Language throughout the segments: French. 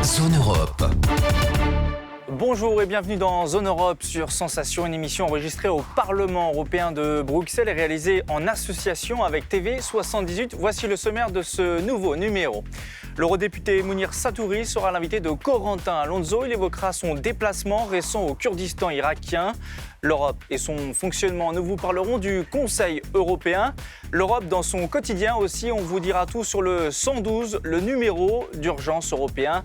Zone Europe. Bonjour et bienvenue dans Zone Europe sur Sensation, une émission enregistrée au Parlement européen de Bruxelles et réalisée en association avec TV78. Voici le sommaire de ce nouveau numéro. L'eurodéputé Mounir Satouri sera l'invité de Corentin Alonso. Il évoquera son déplacement récent au Kurdistan irakien. L'Europe et son fonctionnement. Nous vous parlerons du Conseil européen. L'Europe dans son quotidien aussi. On vous dira tout sur le 112, le numéro d'urgence européen.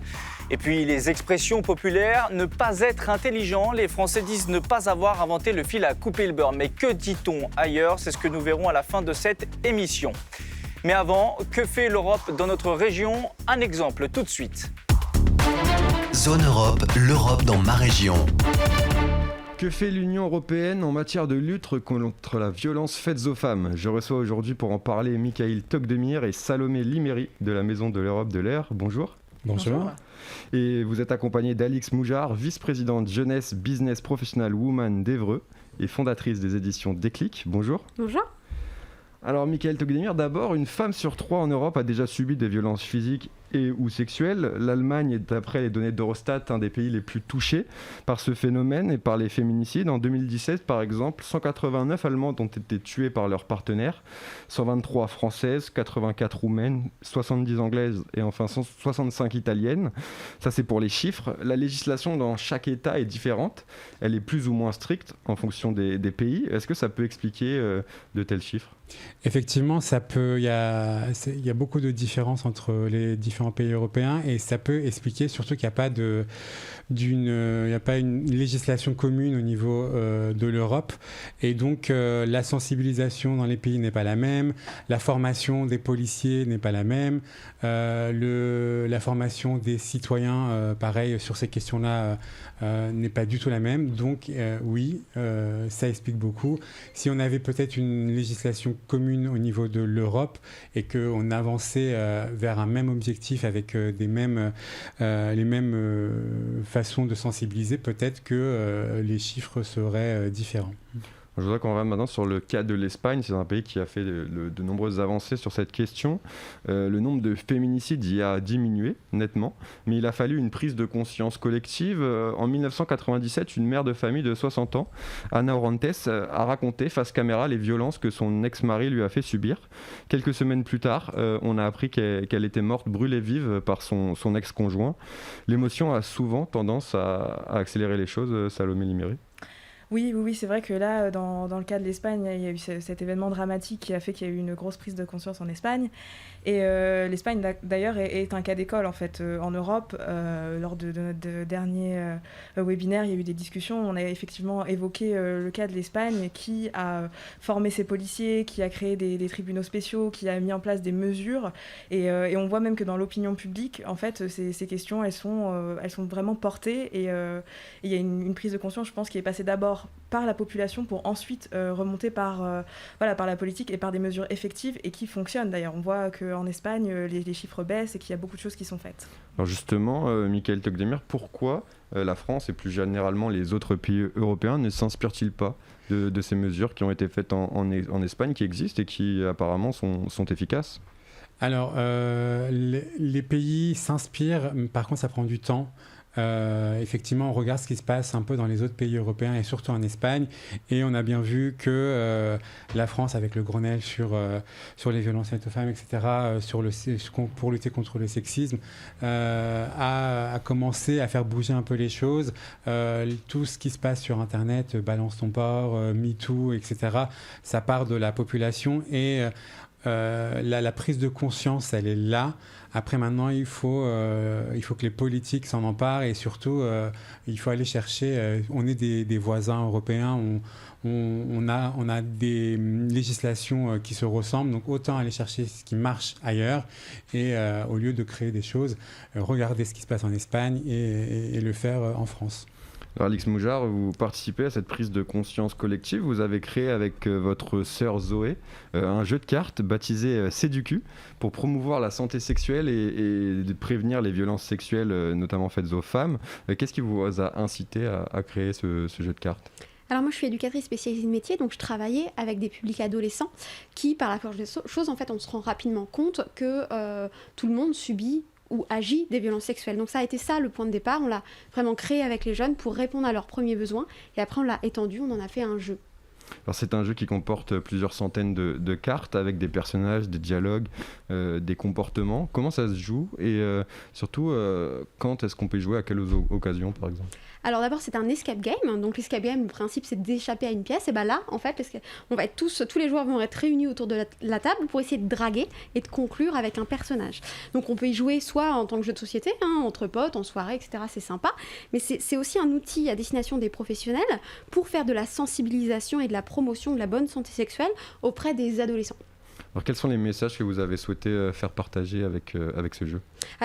Et puis les expressions populaires, ne pas être intelligent. Les Français disent ne pas avoir inventé le fil à couper le beurre. Mais que dit-on ailleurs? C'est ce que nous verrons à la fin de cette émission. Mais avant, que fait l'Europe dans notre région? Un exemple tout de suite. Zone Europe, l'Europe dans ma région. Que fait l'Union européenne en matière de lutte contre la violence faite aux femmes? Je reçois aujourd'hui pour en parler Michail Tokdemir et Salomé Liméry de la Maison de l'Europe de l'Air. Bonjour. Bonjour. Et vous êtes accompagné d'Alix Moujar, vice-présidente jeunesse business professional woman d'Évreux et fondatrice des éditions Déclic. Bonjour. Bonjour. Alors Michail Tokdemir, d'abord, une femme sur 3 en Europe a déjà subi des violences physiques et ou sexuelles. L'Allemagne est, d'après les données d'Eurostat, un des pays les plus touchés par ce phénomène et par les féminicides. En 2017, par exemple, 189 Allemandes ont été tuées par leurs partenaires, 123 françaises, 84 roumaines, 70 anglaises et enfin 65 italiennes. Ça, c'est pour les chiffres. La législation dans chaque État est différente. Elle est plus ou moins stricte en fonction des pays. Est-ce que ça peut expliquer de tels chiffres ? Effectivement, il y a beaucoup de différences entre les différents pays européens et ça peut expliquer surtout qu'il n'y a pas une législation commune au niveau de l'Europe et donc la sensibilisation dans les pays n'est pas la même, la formation des policiers n'est pas la même, la formation des citoyens, pareil, sur ces questions-là n'est pas du tout la même. Donc oui, ça explique beaucoup. Si on avait peut-être une législation commune au niveau de l'Europe et qu'on avançait vers un même objectif avec les mêmes façons de sensibiliser, peut-être que les chiffres seraient différents. Je voudrais qu'on revienne maintenant sur le cas de l'Espagne. C'est un pays qui a fait de nombreuses avancées sur cette question. Le nombre de féminicides y a diminué nettement, mais il a fallu une prise de conscience collective. En 1997, une mère de famille de 60 ans, Ana Orantes, a raconté face caméra les violences que son ex-mari lui a fait subir. Quelques semaines plus tard, on a appris qu'elle était morte brûlée vive par son ex-conjoint. L'émotion a souvent tendance à accélérer les choses, Salomé Liméry. Oui, c'est vrai que là, dans le cas de l'Espagne, il y a eu cet événement dramatique qui a fait qu'il y a eu une grosse prise de conscience en Espagne. Et l'Espagne, d'ailleurs, est un cas d'école, en fait, en Europe. Lors de notre dernier webinaire, il y a eu des discussions. On a effectivement évoqué le cas de l'Espagne qui a formé ses policiers, qui a créé des tribunaux spéciaux, qui a mis en place des mesures. Et on voit même que dans l'opinion publique, en fait, ces questions, elles sont vraiment portées. Et il y a une prise de conscience, je pense, qui est passée d'abord par la population pour ensuite remonter par la politique et par des mesures effectives et qui fonctionnent. D'ailleurs, on voit qu'en Espagne, les chiffres baissent et qu'il y a beaucoup de choses qui sont faites. Alors justement, Michail Tokdemir, pourquoi la France et plus généralement les autres pays européens ne s'inspirent-ils pas de ces mesures qui ont été faites en Espagne, qui existent et qui apparemment sont efficaces ? Alors, les pays s'inspirent, par contre ça prend du temps. Effectivement, on regarde ce qui se passe un peu dans les autres pays européens et surtout en Espagne, et on a bien vu que la France, avec le Grenelle sur les violences faites aux femmes, etc., pour lutter contre le sexisme, a commencé à faire bouger un peu les choses. Tout ce qui se passe sur Internet, Balance ton porc, MeToo, etc., ça part de la population et la prise de conscience, elle est là. Après, maintenant, il faut que les politiques s'en emparent et surtout, il faut aller chercher. On est des voisins européens, on a des législations qui se ressemblent, donc autant aller chercher ce qui marche ailleurs et au lieu de créer des choses, regarder ce qui se passe en Espagne et le faire en France. Alors Alix Moujar, vous participez à cette prise de conscience collective. Vous avez créé avec votre sœur Zoé un jeu de cartes baptisé Séducu pour promouvoir la santé sexuelle et de prévenir les violences sexuelles, notamment faites aux femmes. Qu'est-ce qui vous a incité à créer ce jeu de cartes ? Alors moi je suis éducatrice spécialisée de métier, donc je travaillais avec des publics adolescents qui, par la force des choses, en fait on se rend rapidement compte que tout le monde subit ou agit des violences sexuelles. Donc ça a été ça le point de départ, on l'a vraiment créé avec les jeunes pour répondre à leurs premiers besoins, et après on l'a étendu, on en a fait un jeu. Alors c'est un jeu qui comporte plusieurs centaines de cartes avec des personnages, des dialogues, des comportements. Comment ça se joue et surtout quand est-ce qu'on peut y jouer, à quelle occasion par exemple? Alors d'abord c'est un escape game, donc l'escape game, le principe c'est d'échapper à une pièce, et bien là en fait on va être tous les joueurs vont être réunis autour de la table pour essayer de draguer et de conclure avec un personnage. Donc on peut y jouer soit en tant que jeu de société, entre potes, en soirée, etc. C'est sympa, mais c'est aussi un outil à destination des professionnels pour faire de la sensibilisation et de la promotion de la bonne santé sexuelle auprès des adolescents. Alors quels sont les messages que vous avez souhaité faire partager avec ce jeu?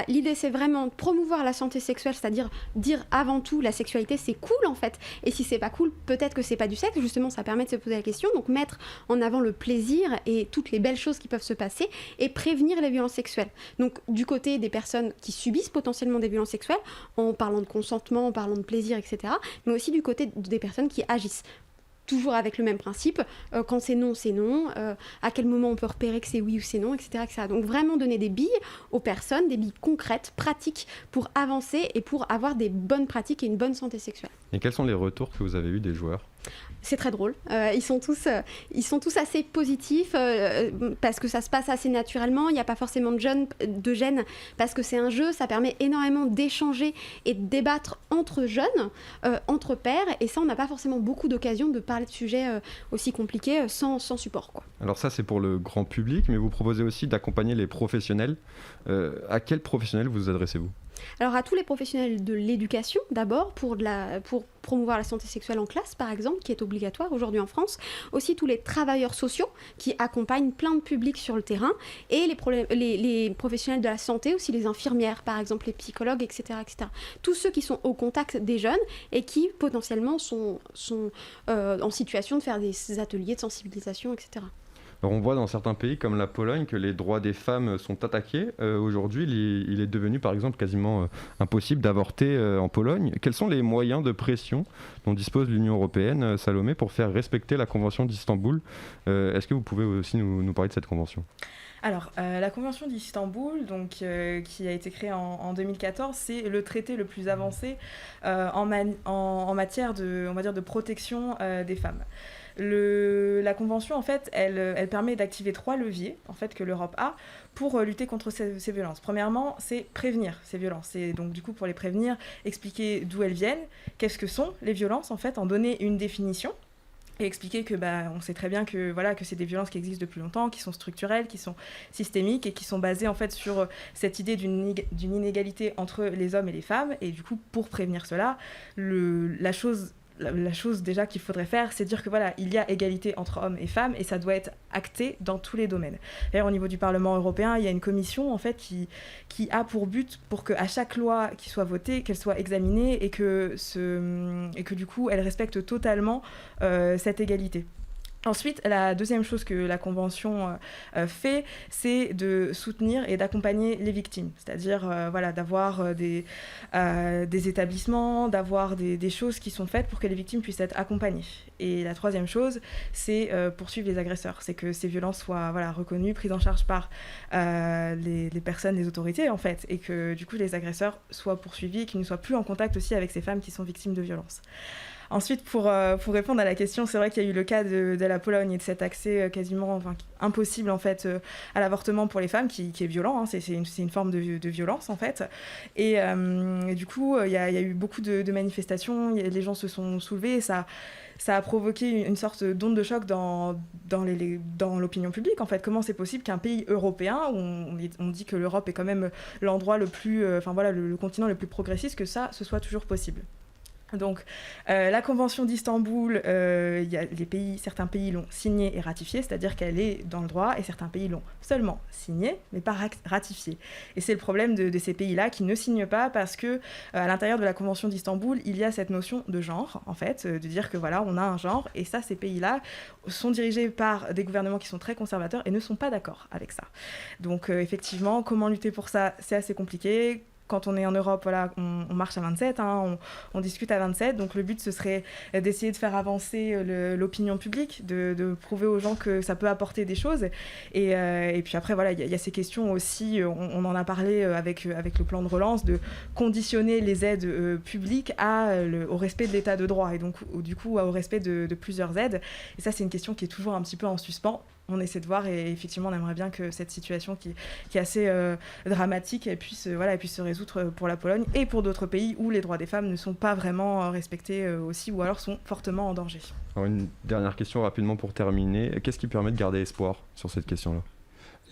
L'idée c'est vraiment de promouvoir la santé sexuelle, c'est-à-dire dire avant tout la sexualité c'est cool en fait, et si c'est pas cool peut-être que c'est pas du sexe, justement ça permet de se poser la question, donc mettre en avant le plaisir et toutes les belles choses qui peuvent se passer et prévenir les violences sexuelles. Donc du côté des personnes qui subissent potentiellement des violences sexuelles en parlant de consentement, en parlant de plaisir, etc., mais aussi du côté des personnes qui agissent. Toujours avec le même principe, quand c'est non, à quel moment on peut repérer que c'est oui ou c'est non, etc., etc. Donc vraiment donner des billes aux personnes, des billes concrètes, pratiques, pour avancer et pour avoir des bonnes pratiques et une bonne santé sexuelle. Et quels sont les retours que vous avez eus des joueurs? C'est très drôle, ils sont tous assez positifs parce que ça se passe assez naturellement, il n'y a pas forcément de gêne parce que c'est un jeu, ça permet énormément d'échanger et de débattre entre jeunes, entre pairs, et ça on n'a pas forcément beaucoup d'occasions de parler de sujets aussi compliqués sans support, quoi. Alors ça c'est pour le grand public, mais vous proposez aussi d'accompagner les professionnels. À quels professionnels vous adressez-vous? Alors à tous les professionnels de l'éducation d'abord pour promouvoir la santé sexuelle en classe par exemple, qui est obligatoire aujourd'hui en France, aussi tous les travailleurs sociaux qui accompagnent plein de publics sur le terrain, et les professionnels de la santé, aussi les infirmières par exemple, les psychologues, etc., etc. Tous ceux qui sont au contact des jeunes et qui potentiellement sont en situation de faire des ateliers de sensibilisation, etc. Alors on voit dans certains pays comme la Pologne que les droits des femmes sont attaqués. Aujourd'hui, il est devenu par exemple quasiment impossible d'avorter en Pologne. Quels sont les moyens de pression dont dispose l'Union européenne, Salomé, pour faire respecter la Convention d'Istanbul? Est-ce que vous pouvez aussi nous parler de cette convention? Alors, la Convention d'Istanbul, donc, qui a été créée en 2014, c'est le traité le plus avancé en matière de, on va dire, de protection des femmes. La Convention, en fait, elle permet d'activer 3 leviers en fait, que l'Europe a pour lutter contre ces violences. Premièrement, c'est prévenir ces violences. C'est donc, du coup, pour les prévenir, expliquer d'où elles viennent, qu'est-ce que sont les violences, en fait, en donner une définition. Et expliquer que on sait très bien que c'est des violences qui existent depuis longtemps, qui sont structurelles, qui sont systémiques et qui sont basées en fait sur cette idée d'une inégalité entre les hommes et les femmes. Et du coup, pour prévenir cela, la chose déjà qu'il faudrait faire, c'est dire que il y a égalité entre hommes et femmes et ça doit être acté dans tous les domaines. D'ailleurs, au niveau du Parlement européen, il y a une commission en fait qui a pour but pour qu'à chaque loi qui soit votée, qu'elle soit examinée et que du coup, elle respecte totalement cette égalité. Ensuite, la deuxième chose que la Convention fait, c'est de soutenir et d'accompagner les victimes. C'est-à-dire d'avoir des établissements, d'avoir des choses qui sont faites pour que les victimes puissent être accompagnées. Et la troisième chose, c'est poursuivre les agresseurs. C'est que ces violences soient reconnues, prises en charge par les personnes, les autorités, en fait. Et que du coup, les agresseurs soient poursuivis et qu'ils ne soient plus en contact aussi avec ces femmes qui sont victimes de violences. Ensuite, pour répondre à la question, c'est vrai qu'il y a eu le cas de la Pologne et de cet accès quasiment impossible en fait, à l'avortement pour les femmes, qui est violent, hein, c'est une forme de violence en fait. Et du coup, il y a eu beaucoup de manifestations, les gens se sont soulevés, et ça a provoqué une sorte d'onde de choc dans l'opinion publique. En fait, comment c'est possible qu'un pays européen, où on dit que l'Europe est quand même l'endroit le plus, le continent le plus progressiste, que ça, ce soit toujours possible. Donc, la Convention d'Istanbul, certains pays l'ont signée et ratifiée, c'est-à-dire qu'elle est dans le droit, et certains pays l'ont seulement signée, mais pas ratifiée. Et c'est le problème de ces pays-là qui ne signent pas parce que à l'intérieur de la Convention d'Istanbul, il y a cette notion de genre, en fait, de dire que on a un genre, et ça, ces pays-là sont dirigés par des gouvernements qui sont très conservateurs et ne sont pas d'accord avec ça. Donc, effectivement, comment lutter pour ça, c'est assez compliqué. quand on est en Europe, voilà, on marche à 27, hein, on discute à 27. Donc le but, ce serait d'essayer de faire avancer l'opinion publique, de prouver aux gens que ça peut apporter des choses. Et puis après, voilà, il y a ces questions aussi, on en a parlé avec le plan de relance, de conditionner les aides publiques au respect de l'état de droit et donc du coup au respect de plusieurs aides. Et ça, c'est une question qui est toujours un petit peu en suspens. On essaie de voir et effectivement, on aimerait bien que cette situation qui est assez dramatique puisse se résoudre pour la Pologne et pour d'autres pays où les droits des femmes ne sont pas vraiment respectés aussi ou alors sont fortement en danger. Alors une dernière question rapidement pour terminer. Qu'est-ce qui permet de garder espoir sur cette question-là ?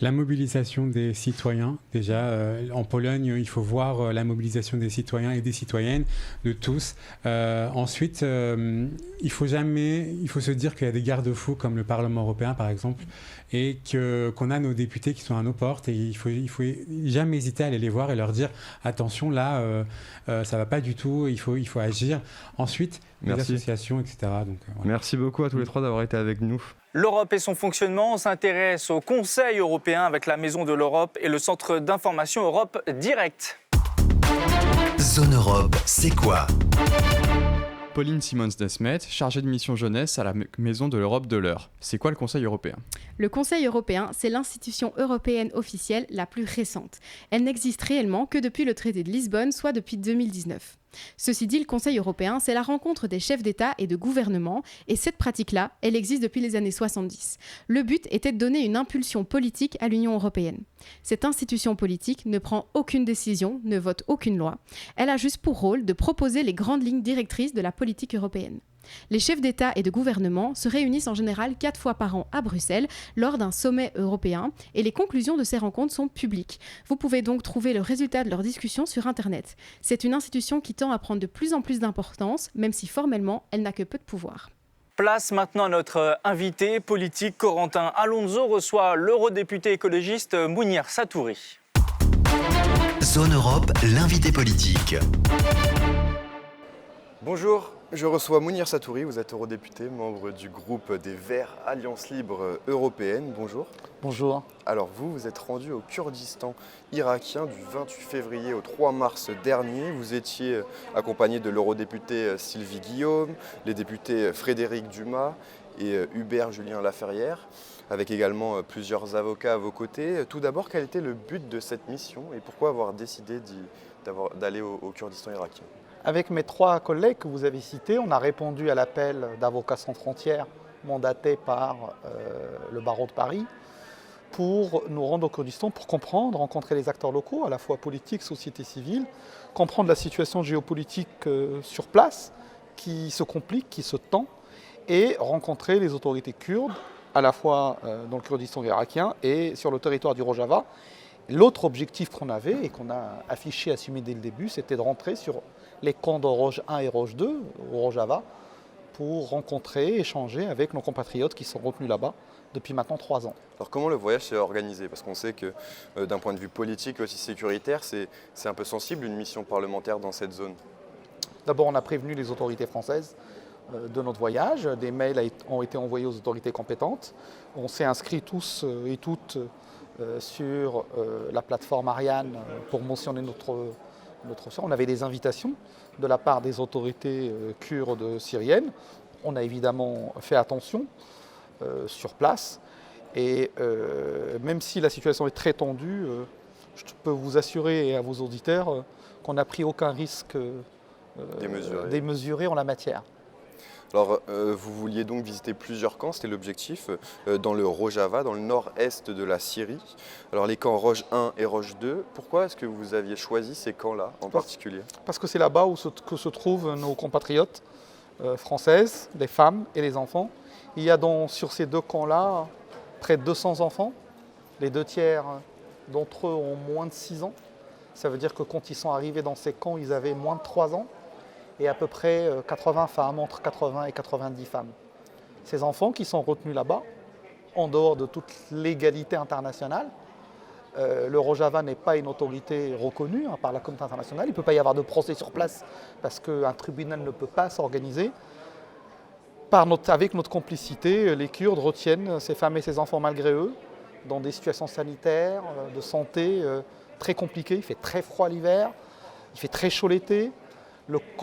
La mobilisation des citoyens, déjà, en Pologne, il faut voir la mobilisation des citoyens et des citoyennes, de tous. Ensuite, il faut se dire qu'il y a des garde-fous comme le Parlement européen, par exemple, et qu'on a nos députés qui sont à nos portes, et il faut jamais hésiter à aller les voir et leur dire « Attention, là, ça va pas du tout, il faut agir ». Ensuite, les associations, etc. Donc, voilà. Merci beaucoup à tous les trois d'avoir été avec nous. L'Europe et son fonctionnement, on s'intéresse au Conseil européen avec la Maison de l'Europe et le Centre d'information Europe Direct. Zone Europe, c'est quoi ? Pauline Simons-Desmet, chargée de mission jeunesse à la Maison de l'Europe de l'Eure. C'est quoi le Conseil européen ? Le Conseil européen, c'est l'institution européenne officielle la plus récente. Elle n'existe réellement que depuis le traité de Lisbonne, soit depuis 2019. Ceci dit, le Conseil européen, c'est la rencontre des chefs d'État et de gouvernement, et cette pratique-là, elle existe depuis les années 70. Le but était de donner une impulsion politique à l'Union européenne. Cette institution politique ne prend aucune décision, ne vote aucune loi. Elle a juste pour rôle de proposer les grandes lignes directrices de la politique européenne. Les chefs d'État et de gouvernement se réunissent en général 4 fois par an à Bruxelles lors d'un sommet européen et les conclusions de ces rencontres sont publiques. Vous pouvez donc trouver le résultat de leurs discussions sur Internet. C'est une institution qui tend à prendre de plus en plus d'importance, même si formellement elle n'a que peu de pouvoir. Place maintenant à notre invité politique. Corentin Alonso reçoit l'eurodéputé écologiste Mounir Satouri. Zone Europe, l'invité politique. Bonjour, je reçois Mounir Satouri, vous êtes eurodéputé, membre du groupe des Verts Alliance Libre Européenne. Bonjour. Bonjour. Alors vous êtes rendu au Kurdistan irakien du 28 février au 3 mars dernier. Vous étiez accompagné de l'eurodéputé Sylvie Guillaume, les députés Frédéric Dumas et Hubert Julien Laferrière, avec également plusieurs avocats à vos côtés. Tout d'abord, quel était le but de cette mission et pourquoi avoir décidé d'aller au Kurdistan irakien ? Avec mes 3 collègues que vous avez cités, on a répondu à l'appel d'Avocats sans frontières mandaté par le barreau de Paris pour nous rendre au Kurdistan pour comprendre, rencontrer les acteurs locaux, à la fois politiques, société civile, comprendre la situation géopolitique sur place qui se complique, qui se tend, et rencontrer les autorités kurdes, à la fois dans le Kurdistan irakien et sur le territoire du Rojava. L'autre objectif qu'on avait et qu'on a affiché, assumé dès le début, c'était de rentrer sur les camps de Roj 1 et Roj 2 au Rojava pour rencontrer, échanger avec nos compatriotes qui sont retenus là-bas depuis maintenant 3 ans. Alors comment le voyage s'est organisé ? Parce qu'on sait que d'un point de vue politique et aussi sécuritaire, c'est un peu sensible une mission parlementaire dans cette zone. D'abord, on a prévenu les autorités françaises de notre voyage. Des mails ont été envoyés aux autorités compétentes. On s'est inscrits tous et toutes sur la plateforme Ariane pour mentionner notre sort. On avait des invitations de la part des autorités kurdes syriennes. On a évidemment fait attention sur place. Et même si la situation est très tendue, je peux vous assurer et à vos auditeurs qu'on n'a pris aucun risque démesuré en la matière. Alors, vous vouliez donc visiter plusieurs camps, c'était l'objectif, dans le Rojava, dans le nord-est de la Syrie. Alors, les camps Roj 1 et Roj 2, pourquoi est-ce que vous aviez choisi ces camps-là en particulier ? Parce que c'est là-bas où se trouvent nos compatriotes françaises, les femmes et les enfants. Il y a sur ces 2 camps-là près de 200 enfants. Les 2 tiers d'entre eux ont moins de 6 ans. Ça veut dire que quand ils sont arrivés dans ces camps, ils avaient moins de 3 ans. Et à peu près 80 femmes, entre 80 et 90 femmes. Ces enfants qui sont retenus là-bas, en dehors de toute légalité internationale, le Rojava n'est pas une autorité reconnue par la communauté internationale. Il ne peut pas y avoir de procès sur place parce qu'un tribunal ne peut pas s'organiser. Avec notre complicité, les Kurdes retiennent ces femmes et ces enfants malgré eux, dans des situations sanitaires, de santé très compliquées. Il fait très froid l'hiver. Il fait très chaud l'été.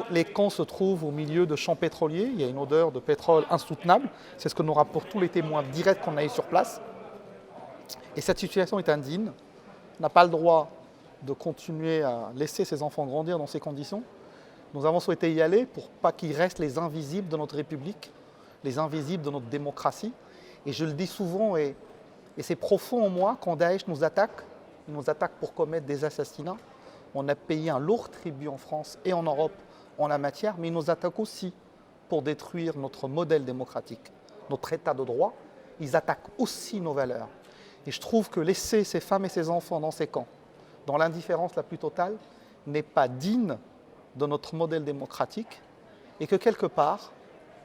Les camps se trouvent au milieu de champs pétroliers. Il y a une odeur de pétrole insoutenable. C'est ce que nous rapportent tous les témoins directs qu'on a eu sur place. Et cette situation est indigne. On n'a pas le droit de continuer à laisser ces enfants grandir dans ces conditions. Nous avons souhaité y aller pour pas qu'ils restent les invisibles de notre République, les invisibles de notre démocratie. Et je le dis souvent, et c'est profond en moi, quand Daesh nous attaque pour commettre des assassinats. On a payé un lourd tribut en France et en Europe en la matière, mais ils nous attaquent aussi pour détruire notre modèle démocratique, notre état de droit. Ils attaquent aussi nos valeurs. Et je trouve que laisser ces femmes et ces enfants dans ces camps, dans l'indifférence la plus totale, n'est pas digne de notre modèle démocratique et que quelque part,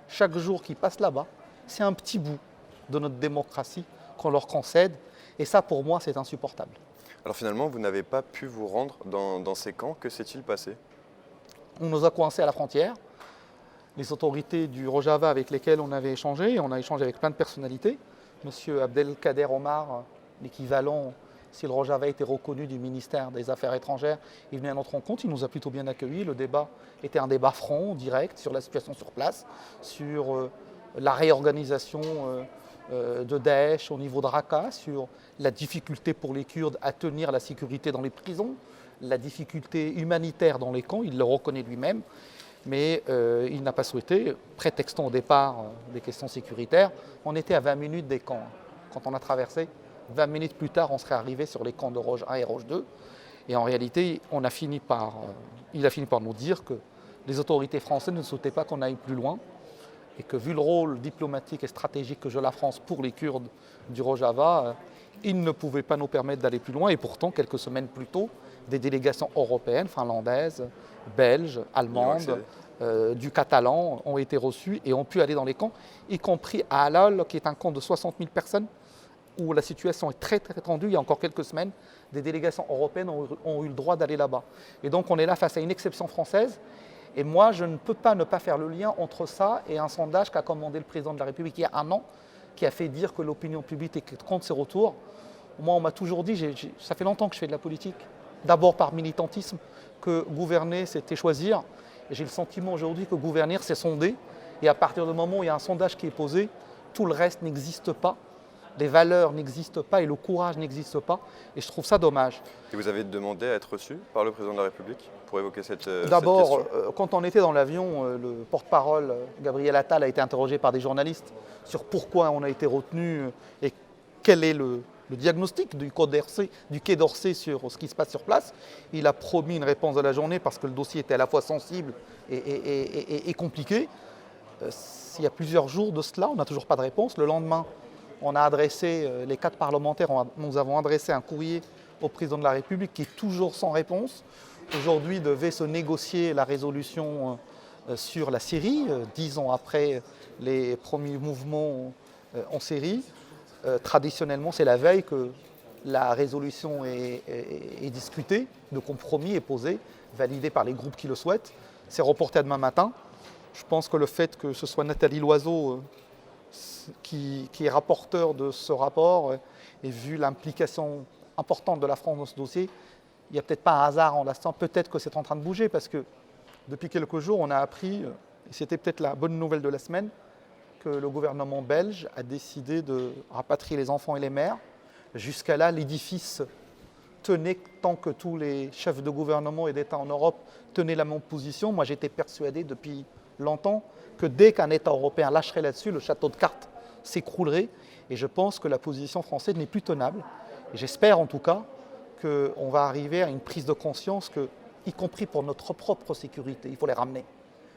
chaque jour qui passe là-bas, c'est un petit bout de notre démocratie qu'on leur concède. Et ça, pour moi, c'est insupportable. Alors finalement, vous n'avez pas pu vous rendre dans ces camps. Que s'est-il passé? On nous a coincés à la frontière. Les autorités du Rojava avec lesquelles on avait échangé, et on a échangé avec plein de personnalités. Monsieur Abdelkader Omar, l'équivalent, si le Rojava était reconnu du ministère des Affaires étrangères, il venait à notre rencontre, il nous a plutôt bien accueillis. Le débat était un débat franc, direct, sur la situation sur place, sur la réorganisation de Daesh au niveau de Raqqa, sur la difficulté pour les Kurdes à tenir la sécurité dans les prisons, la difficulté humanitaire dans les camps, il le reconnaît lui-même, mais il n'a pas souhaité, prétextant au départ des questions sécuritaires. On était à 20 minutes des camps. Quand on a traversé, 20 minutes plus tard, on serait arrivé sur les camps de Roche 1 et Roche 2. Et en réalité, il a fini par nous dire que les autorités françaises ne souhaitaient pas qu'on aille plus loin, et que vu le rôle diplomatique et stratégique que joue la France pour les Kurdes du Rojava, ils ne pouvaient pas nous permettre d'aller plus loin. Et pourtant, quelques semaines plus tôt, des délégations européennes, finlandaises, belges, allemandes, du catalan ont été reçues et ont pu aller dans les camps, y compris à Halal, qui est un camp de 60 000 personnes, où la situation est très très tendue. Il y a encore quelques semaines, des délégations européennes ont eu le droit d'aller là-bas. Et donc on est là face à une exception française. Et moi, je ne peux pas ne pas faire le lien entre ça et un sondage qu'a commandé le président de la République il y a un an, qui a fait dire que l'opinion publique est contre ses retours. Moi, on m'a toujours dit, ça fait longtemps que je fais de la politique, d'abord par militantisme, que gouverner, c'était choisir. Et j'ai le sentiment aujourd'hui que gouverner, c'est sonder. Et à partir du moment où il y a un sondage qui est posé, tout le reste n'existe pas. Les valeurs n'existent pas et le courage n'existe pas. Et je trouve ça dommage. Et vous avez demandé à être reçu par le président de la République pour évoquer cette question? D'abord, quand on était dans l'avion, le porte-parole Gabriel Attal a été interrogé par des journalistes sur pourquoi on a été retenu et quel est le diagnostic du Quai d'Orsay sur ce qui se passe sur place. Il a promis une réponse de la journée parce que le dossier était à la fois sensible et compliqué. Il y a plusieurs jours de cela, on n'a toujours pas de réponse. Le lendemain, on a adressé, les 4 parlementaires, nous avons adressé un courrier au président de la République qui est toujours sans réponse. Aujourd'hui devait se négocier la résolution sur la Syrie, 10 ans après les premiers mouvements en Syrie. Traditionnellement, c'est la veille que la résolution est discutée, le compromis est posé, validé par les groupes qui le souhaitent. C'est reporté à demain matin. Je pense que le fait que ce soit Nathalie Loiseau qui est rapporteur de ce rapport, et vu l'implication importante de la France dans ce dossier, il n'y a peut-être pas un hasard en l'instant, peut-être que c'est en train de bouger, parce que depuis quelques jours, on a appris, et c'était peut-être la bonne nouvelle de la semaine, que le gouvernement belge a décidé de rapatrier les enfants et les mères. Jusqu'à là, l'édifice tenait tant que tous les chefs de gouvernement et d'État en Europe tenaient la même position. Moi, j'étais persuadé depuis longtemps que dès qu'un État européen lâcherait là-dessus, le château de cartes s'écroulerait. Et je pense que la position française n'est plus tenable. Et j'espère en tout cas qu'on va arriver à une prise de conscience que, y compris pour notre propre sécurité, il faut les ramener.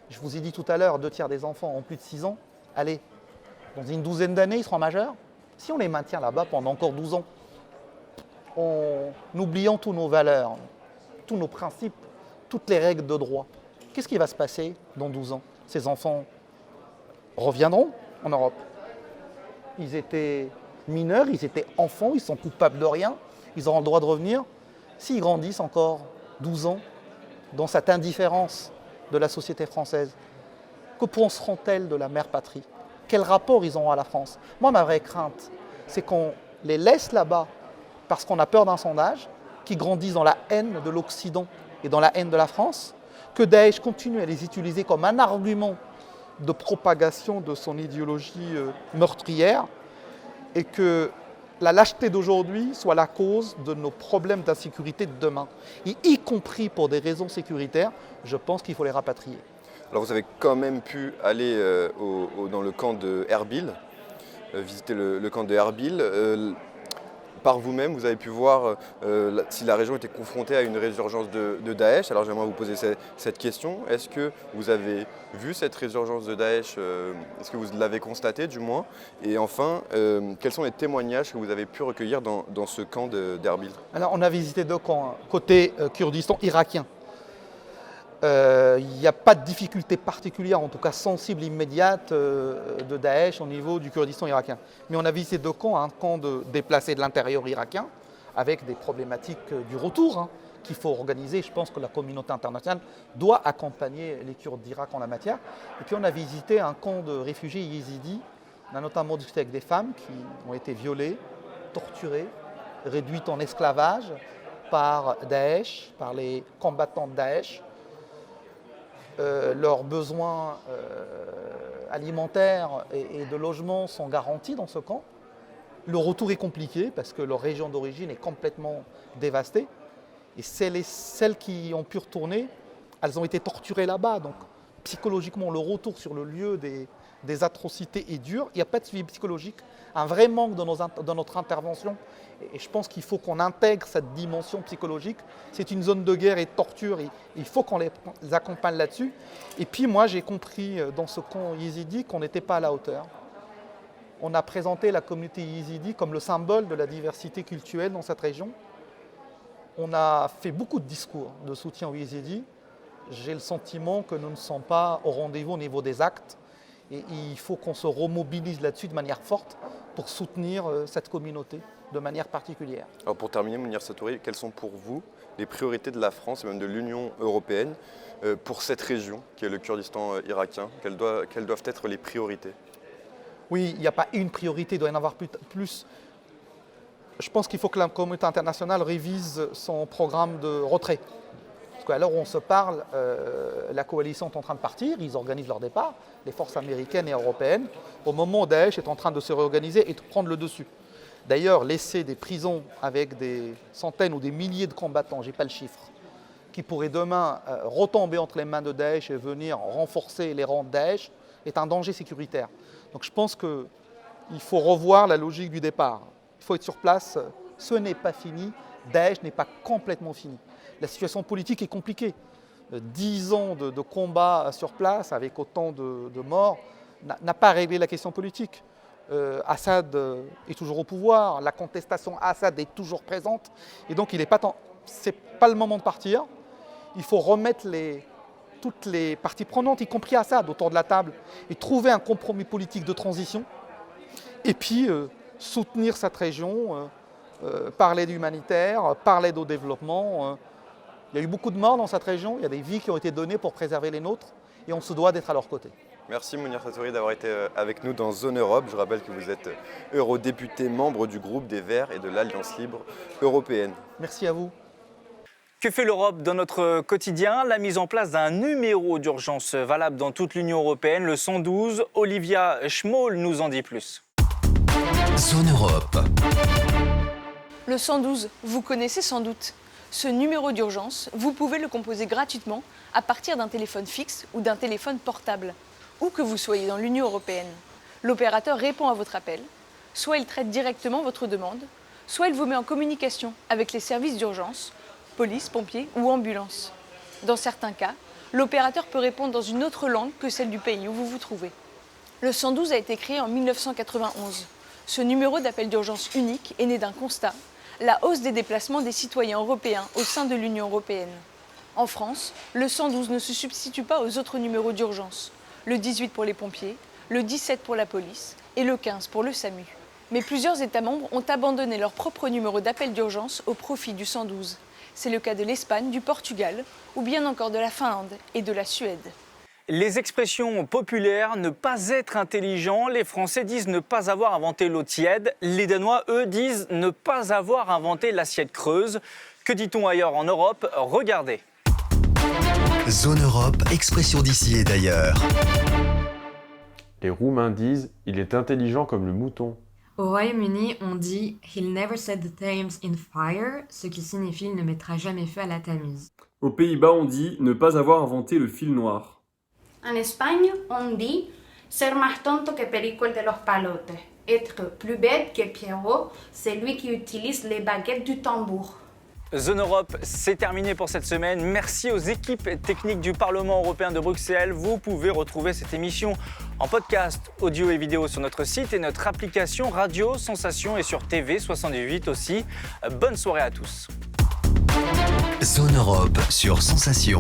Je vous ai dit tout à l'heure, 2/3 des enfants ont plus de 6 ans. Allez, dans une douzaine d'années, ils seront majeurs. Si on les maintient là-bas pendant encore 12 ans, en oubliant toutes nos valeurs, tous nos principes, toutes les règles de droit, qu'est-ce qui va se passer dans 12 ans? Ces enfants reviendront en Europe. Ils étaient mineurs, ils étaient enfants, ils sont coupables de rien, ils auront le droit de revenir. S'ils grandissent encore 12 ans dans cette indifférence de la société française, que penseront-elles de la mère patrie? Quel rapport ils auront à la France? Moi, ma vraie crainte, c'est qu'on les laisse là-bas parce qu'on a peur d'un sondage, qui grandissent dans la haine de l'Occident et dans la haine de la France, que Daesh continue à les utiliser comme un argument de propagation de son idéologie meurtrière, et que la lâcheté d'aujourd'hui soit la cause de nos problèmes d'insécurité de demain. Et y compris pour des raisons sécuritaires, je pense qu'il faut les rapatrier. Alors vous avez quand même pu aller dans le camp de Erbil, visiter le camp de Erbil. Par vous-même, vous avez pu voir si la région était confrontée à une résurgence de Daesh. Alors j'aimerais vous poser cette question. Est-ce que vous avez vu cette résurgence de Daesh? Est-ce que vous l'avez constatée du moins? Et enfin, quels sont les témoignages que vous avez pu recueillir dans ce camp d'Erbil? Alors on a visité 2 camps, côté Kurdistan irakien. Il n'y a pas de difficulté particulière, en tout cas sensible, immédiate de Daesh au niveau du Kurdistan irakien. Mais on a visité 2 camps, un camp de déplacés de l'intérieur irakien, avec des problématiques du retour qu'il faut organiser. Je pense que la communauté internationale doit accompagner les Kurdes d'Irak en la matière. Et puis on a visité un camp de réfugiés yézidis. On a notamment discuté avec des femmes qui ont été violées, torturées, réduites en esclavage par Daesh, par les combattants de Daesh. Leurs besoins alimentaires et de logement sont garantis dans ce camp. Le retour est compliqué parce que leur région d'origine est complètement dévastée. Et celles qui ont pu retourner, elles ont été torturées là-bas. Donc psychologiquement, le retour sur le lieu des atrocités est dur. Il n'y a pas de suivi psychologique. Un vrai manque dans notre intervention. Et je pense qu'il faut qu'on intègre cette dimension psychologique. C'est une zone de guerre et de torture. Et il faut qu'on les accompagne là-dessus. Et puis moi, j'ai compris dans ce camp yézidi qu'on n'était pas à la hauteur. On a présenté la communauté yézidi comme le symbole de la diversité culturelle dans cette région. On a fait beaucoup de discours de soutien aux yézidis. J'ai le sentiment que nous ne sommes pas au rendez-vous au niveau des actes. Et il faut qu'on se remobilise là-dessus de manière forte pour soutenir cette communauté de manière particulière. Alors pour terminer, Mounir Satouri, quelles sont pour vous les priorités de la France et même de l'Union européenne pour cette région qui est le Kurdistan irakien? Quelles doivent être les priorités? Oui, il n'y a pas une priorité, il doit y en avoir plus. Je pense qu'il faut que la communauté internationale révise son programme de retrait. Parce qu'à l'heure où on se parle, la coalition est en train de partir, ils organisent leur départ, les forces américaines et européennes, au moment où Daesh est en train de se réorganiser et de prendre le dessus. D'ailleurs, laisser des prisons avec des centaines ou des milliers de combattants, je n'ai pas le chiffre, qui pourraient demain retomber entre les mains de Daesh et venir renforcer les rangs de Daesh, est un danger sécuritaire. Donc je pense qu'il faut revoir la logique du départ. Il faut être sur place, ce n'est pas fini, Daesh n'est pas complètement fini. La situation politique est compliquée. 10 ans de combat sur place avec autant de morts n'a pas réglé la question politique. Assad est toujours au pouvoir, la contestation à Assad est toujours présente. Et donc il n'est pas c'est pas le moment de partir. Il faut remettre toutes les parties prenantes, y compris Assad, autour de la table et trouver un compromis politique de transition. Et puis soutenir cette région, parler d'humanitaire, parler de développement. Il y a eu beaucoup de morts dans cette région, il y a des vies qui ont été données pour préserver les nôtres et on se doit d'être à leur côté. Merci Mounir Satouri d'avoir été avec nous dans Zone Europe. Je rappelle que vous êtes eurodéputé, membre du groupe des Verts et de l'Alliance libre européenne. Merci à vous. Que fait l'Europe dans notre quotidien? La mise en place d'un numéro d'urgence valable dans toute l'Union européenne, le 112. Olivia Schmoll nous en dit plus. Zone Europe. Le 112, vous connaissez sans doute. Ce numéro d'urgence, vous pouvez le composer gratuitement à partir d'un téléphone fixe ou d'un téléphone portable, où que vous soyez dans l'Union européenne. L'opérateur répond à votre appel, soit il traite directement votre demande, soit il vous met en communication avec les services d'urgence, police, pompiers ou ambulance. Dans certains cas, l'opérateur peut répondre dans une autre langue que celle du pays où vous vous trouvez. Le 112 a été créé en 1991. Ce numéro d'appel d'urgence unique est né d'un constat, la hausse des déplacements des citoyens européens au sein de l'Union européenne. En France, le 112 ne se substitue pas aux autres numéros d'urgence, le 18 pour les pompiers, le 17 pour la police et le 15 pour le SAMU. Mais plusieurs États membres ont abandonné leur propre numéro d'appel d'urgence au profit du 112. C'est le cas de l'Espagne, du Portugal ou bien encore de la Finlande et de la Suède. Les expressions populaires, ne pas être intelligent, les Français disent ne pas avoir inventé l'eau tiède, les Danois, eux, disent ne pas avoir inventé l'assiette creuse. Que dit-on ailleurs en Europe? Regardez. Zone Europe, expression d'ici et d'ailleurs. Les Roumains disent « il est intelligent comme le mouton ». Au Royaume-Uni, on dit « he'll never set the Thames in fire », ce qui signifie « il ne mettra jamais feu à la Tamise ». Aux Pays-Bas, on dit « ne pas avoir inventé le fil noir ». En Espagne, on dit « ser más tonto que Perico el de los palotes ». Être plus bête que Pierrot, c'est lui qui utilise les baguettes du tambour. Zone Europe, c'est terminé pour cette semaine. Merci aux équipes techniques du Parlement européen de Bruxelles. Vous pouvez retrouver cette émission en podcast, audio et vidéo sur notre site et notre application Radio Sensation et sur TV 78 aussi. Bonne soirée à tous. Zone Europe sur Sensation.